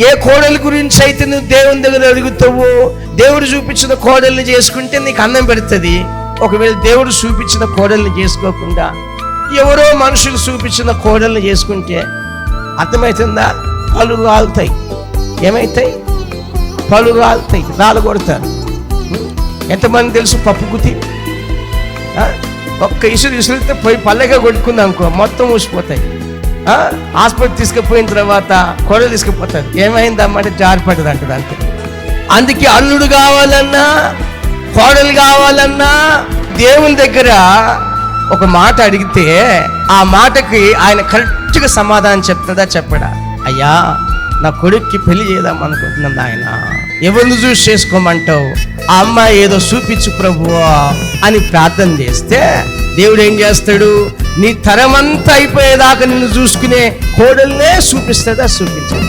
ఏ కోడలి గురించి అయితే నువ్వు దేవుని దగ్గర అడుగుతావో, దేవుడు చూపించిన కోడల్ని చేసుకుంటే నీకు అన్నం పెడుతుంది. ఒకవేళ దేవుడు చూపించిన కోడల్ని చేసుకోకుండా ఎవరో మనుషులు చూపించిన కోడల్ని చేసుకుంటే అర్థమవుతుందా? పళ్ళు రాలుతాయి. ఏమవుతాయి? పళ్ళు రాలుతాయి, రాళ్ళు కొడతారు. ఎంతమంది తెలుసు పప్పు గుత్తి? ఒక్క ఇసురితే పోయి పల్లెగా కొట్టుకుంది అనుకో, మొత్తం ఊసిపోతాయి. హాస్పిటల్ తీసుకుపోయిన తర్వాత కోడలు తీసుకుపోతారు. ఏమైందమ్మంటే జారిపడ్డది అంటది అంతే. అందుకే అల్లుడు కావాలన్నా కోడలు కావాలన్నా దేవుని దగ్గర ఒక మాట అడిగితే ఆ మాటకి ఆయన కరెక్ట్గా సమాధానం చెప్తుందా చెప్పడా? అయ్యా నా కొడుక్కి పెళ్లి చేద్దాం అనుకుంటున్నాను ఆయన, ఎవరిని చూసి చేసుకోమంటావు? ఆ అమ్మాయి ఏదో చూపించు ప్రభువా అని ప్రార్థన చేస్తే దేవుడు ఏం చేస్తాడు? నీ తరమంతా అయిపోయేదాకా నిన్ను చూసుకునే కోడల్నే చూపిస్తాడా? చూపించాడు.